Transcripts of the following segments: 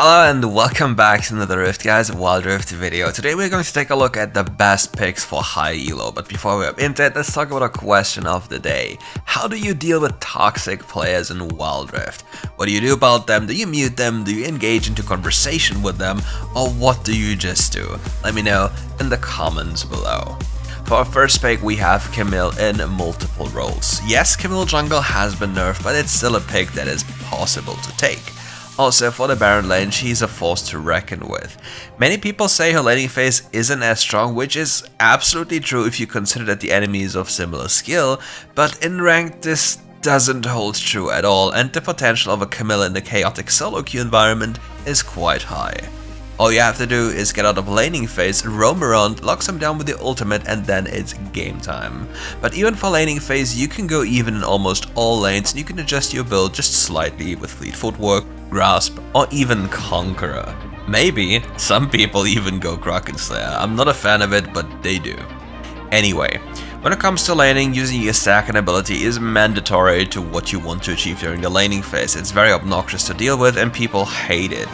Hello and welcome back to another RiftGuides WildRift video. Today we're going to take a look at the best picks for high elo, but before we hop into it, let's talk about a question of the day. How do you deal with toxic players in WildRift? What do you do about them? Do you mute them? Do you engage into conversation with them? Or what do you just do? Let me know in the comments below. For our first pick, we have Camile in multiple roles. Yes, Camile jungle has been nerfed, but it's still a pick that is possible to take. Also, for the Baron lane, she's a force to reckon with. Many people say her laning phase isn't as strong, which is absolutely true if you consider that the enemy is of similar skill, but in ranked this doesn't hold true at all, and the potential of a Camile in the chaotic solo queue environment is quite high. All you have to do is get out of laning phase, roam around, lock some down with the ultimate, and then it's game time. But even for laning phase, you can go even in almost all lanes, and you can adjust your build just slightly with Fleet Footwork, Grasp, or even Conqueror. Maybe some people even go Kraken Slayer. I'm not a fan of it, but they do. Anyway, when it comes to laning, using your stack and ability is mandatory to what you want to achieve during the laning phase. It's very obnoxious to deal with and people hate it.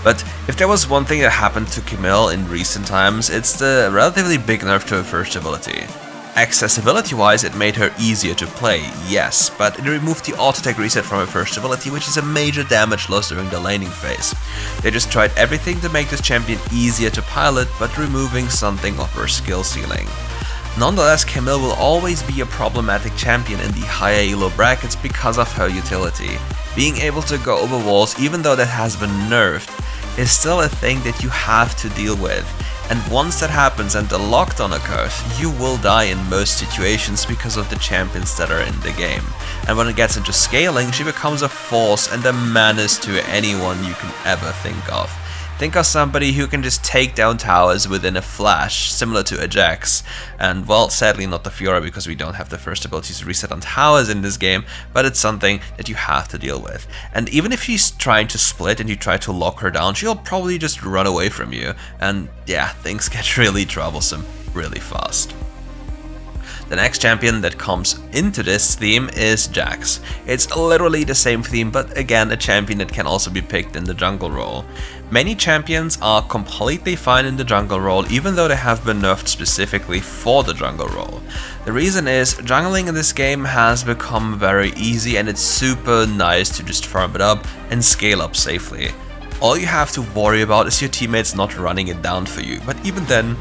But if there was one thing that happened to Camile in recent times, it's the relatively big nerf to her first ability. Accessibility-wise, it made her easier to play, yes, but it removed the auto-attack reset from her first ability, which is a major damage loss during the laning phase. They just tried everything to make this champion easier to pilot, but removing something of her skill ceiling. Nonetheless, Camile will always be a problematic champion in the higher elo brackets because of her utility. Being able to go over walls, even though that has been nerfed, is still a thing that you have to deal with. And once that happens and the lockdown occurs, you will die in most situations because of the champions that are in the game. And when it gets into scaling, she becomes a force and a menace to anyone you can ever think of. Think of somebody who can just take down towers within a flash, similar to Ajax. And well, sadly not the Fiora because we don't have the first abilities reset on towers in this game, but it's something that you have to deal with. And even if she's trying to split and you try to lock her down, she'll probably just run away from you. And yeah, things get really troublesome really fast. The next champion that comes into this theme is Jax. It's literally the same theme, but again a champion that can also be picked in the jungle role. Many champions are completely fine in the jungle role, even though they have been nerfed specifically for the jungle role. The reason is, jungling in this game has become very easy and it's super nice to just farm it up and scale up safely. All you have to worry about is your teammates not running it down for you, but even then,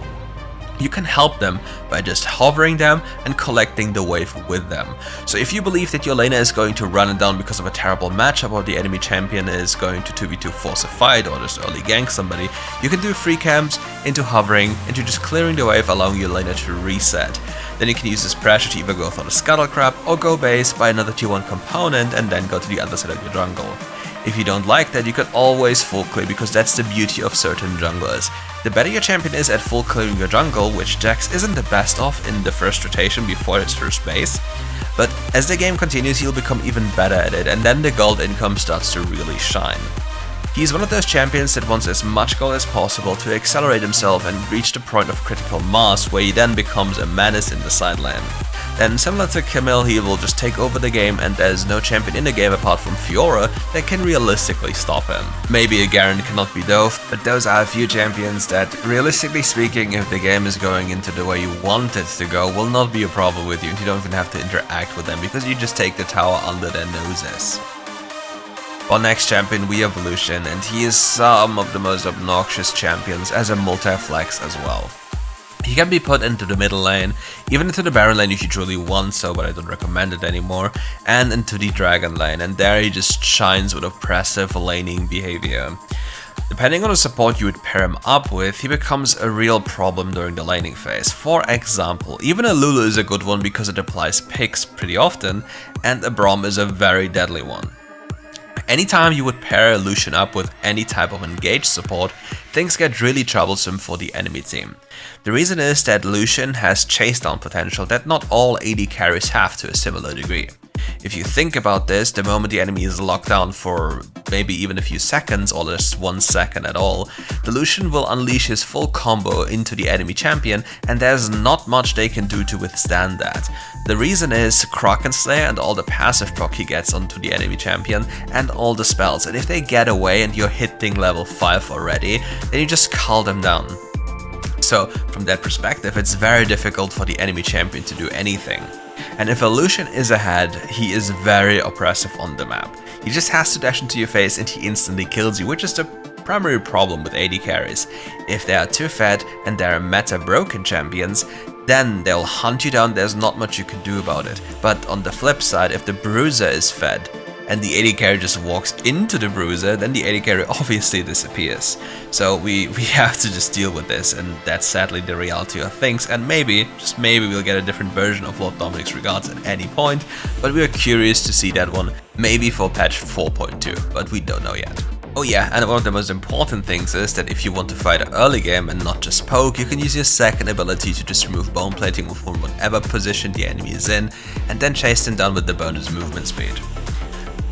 you can help them by just hovering them and collecting the wave with them. So if you believe that your laner is going to run it down because of a terrible matchup or the enemy champion is going to 2v2 force a fight or just early gank somebody, you can do free camps into hovering, into just clearing the wave, allowing your laner to reset. Then you can use this pressure to either go for the scuttle crab or go base, buy another tier 1 component and then go to the other side of your jungle. If you don't like that, you can always full clear, because that's the beauty of certain junglers. The better your champion is at full clearing your jungle, which Jax isn't the best of in the first rotation before his first base, but as the game continues he'll become even better at it, and then the gold income starts to really shine. He's one of those champions that wants as much gold as possible to accelerate himself and reach the point of critical mass, where he then becomes a menace in the side lane. Then, similar to Camile, he will just take over the game, and there's no champion in the game apart from Fiora that can realistically stop him. Maybe a Garen cannot be dove, but those are a few champions that, realistically speaking, if the game is going into the way you want it to go, will not be a problem with you, and you don't even have to interact with them because you just take the tower under their noses. For next champion we have Lucian, and he is some of the most obnoxious champions as a multi-flex as well. He can be put into the middle lane, even into the Baron lane if you truly want so, but I don't recommend it anymore, and into the Dragon lane, and there he just shines with oppressive laning behavior. Depending on the support you would pair him up with, he becomes a real problem during the laning phase. For example, even a Lulu is a good one because it applies picks pretty often, and a Braum is a very deadly one. Anytime you would pair Lucian up with any type of engaged support, things get really troublesome for the enemy team. The reason is that Lucian has chase down potential that not all AD carries have to a similar degree. If you think about this, the moment the enemy is locked down for maybe even a few seconds or just 1 second at all, the Lucian will unleash his full combo into the enemy champion, and there's not much they can do to withstand that. The reason is Kraken Slayer and all the passive proc he gets onto the enemy champion and all the spells, and if they get away and you're hitting level 5 already, then you just cull them down. So from that perspective, it's very difficult for the enemy champion to do anything. And if a Lucian is ahead, he is very oppressive on the map. He just has to dash into your face and he instantly kills you, which is the primary problem with AD carries. If they are too fed and they are meta broken champions, then they'll hunt you down, there's not much you can do about it. But on the flip side, if the bruiser is fed and the AD carry just walks into the bruiser, then the AD carry obviously disappears. So we have to just deal with this, and that's sadly the reality of things, and maybe, just maybe, we'll get a different version of Lord Dominik's Regards at any point, but we are curious to see that one, maybe for patch 4.2, but we don't know yet. Oh yeah, and one of the most important things is that if you want to fight early game and not just poke, you can use your second ability to just remove bone plating from whatever position the enemy is in, and then chase them down with the bonus movement speed.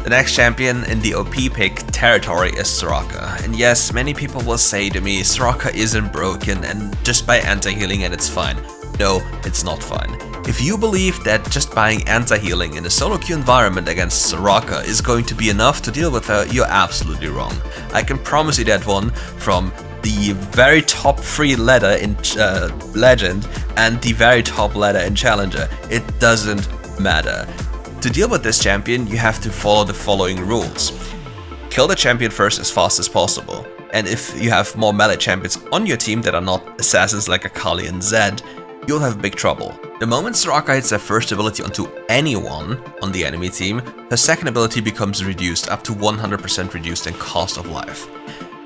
The next champion in the OP pick territory is Soraka, and yes, many people will say to me, Soraka isn't broken and just buy anti-healing and it's fine. No, it's not fine. If you believe that just buying anti-healing in a solo queue environment against Soraka is going to be enough to deal with her, you're absolutely wrong. I can promise you that one from the very top 3 ladder in Legend and the very top ladder in Challenger. It doesn't matter. To deal with this champion, you have to follow the following rules. Kill the champion first as fast as possible, and if you have more melee champions on your team that are not assassins like Akali and Zed, you'll have big trouble. The moment Soraka hits her first ability onto anyone on the enemy team, her second ability becomes reduced up to 100% reduced in cost of life,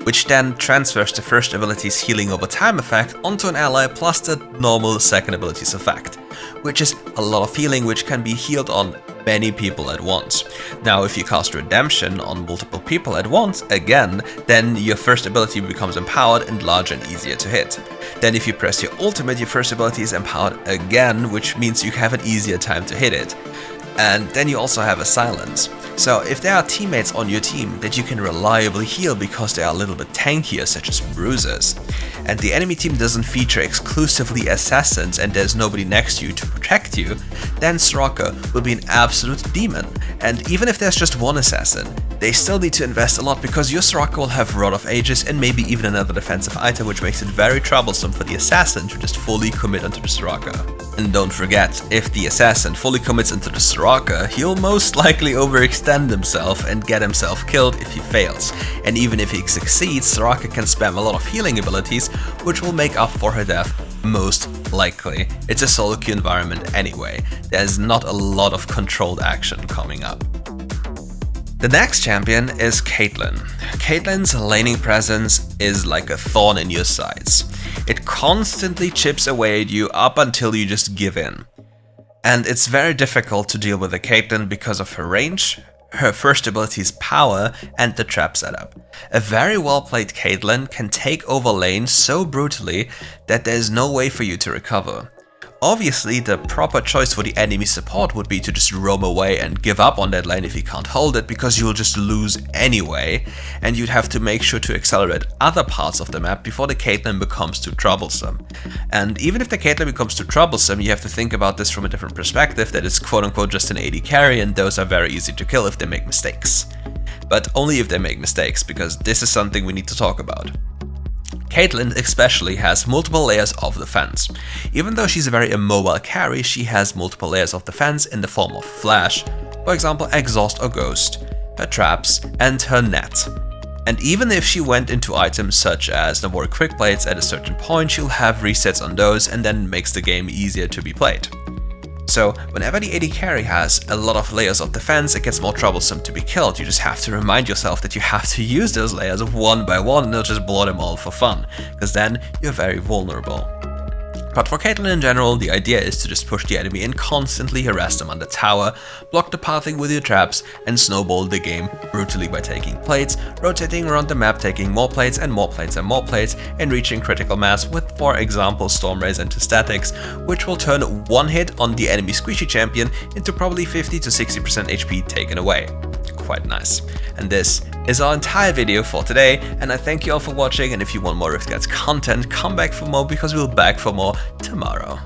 which then transfers the first ability's healing over time effect onto an ally plus the normal second ability's effect, which is a lot of healing which can be healed on many people at once. Now if you cast Redemption on multiple people at once, again, then your first ability becomes empowered and larger and easier to hit. Then if you press your ultimate, your first ability is empowered again, which means you have an easier time to hit it. And then you also have a silence. So if there are teammates on your team that you can reliably heal because they are a little bit tankier, such as bruisers, and the enemy team doesn't feature exclusively assassins and there's nobody next to you to protect you, then Soraka will be an absolute demon. And even if there's just one assassin, they still need to invest a lot because your Soraka will have Rod of Ages and maybe even another defensive item, which makes it very troublesome for the assassin to just fully commit onto the Soraka. And don't forget, if the assassin fully commits into the Soraka, he'll most likely overextend himself and get himself killed if he fails. And even if he succeeds, Soraka can spam a lot of healing abilities, which will make up for her death most likely. It's a solo queue environment anyway, there's not a lot of controlled action coming up. The next champion is Caitlyn. Caitlyn's laning presence is like a thorn in your sides. It constantly chips away at you up until you just give in. And it's very difficult to deal with a Caitlyn because of her range, her first ability's power, and the trap setup. A very well played Caitlyn can take over lanes so brutally that there's no way for you to recover. Obviously, the proper choice for the enemy support would be to just roam away and give up on that lane if you can't hold it, because you'll just lose anyway, and you'd have to make sure to accelerate other parts of the map before the Caitlyn becomes too troublesome. And even if the Caitlyn becomes too troublesome, you have to think about this from a different perspective, that it's quote-unquote just an AD carry, and those are very easy to kill if they make mistakes. But only if they make mistakes, because this is something we need to talk about. Caitlyn especially has multiple layers of defense. Even though she's a very immobile carry, she has multiple layers of defense in the form of flash, for example exhaust or ghost, her traps, and her net. And even if she went into items such as Navori quick plates at a certain point, she'll have resets on those and then makes the game easier to be played. So whenever the AD carry has a lot of layers of defense, it gets more troublesome to be killed. You just have to remind yourself that you have to use those layers one by one and not just blow them all for fun, because then you're very vulnerable. But for Caitlyn in general, the idea is to just push the enemy in constantly, harass them on the tower, block the pathing with your traps, and snowball the game brutally by taking plates, rotating around the map, taking more plates and more plates and more plates, and reaching critical mass with, for example, Storm Rays into statics, which will turn one hit on the enemy squishy champion into probably 50 to 60% HP taken away. Quite nice. And this is our entire video for today, and I thank you all for watching, and if you want more RiftGuides content, come back for more because we'll be back for more tomorrow.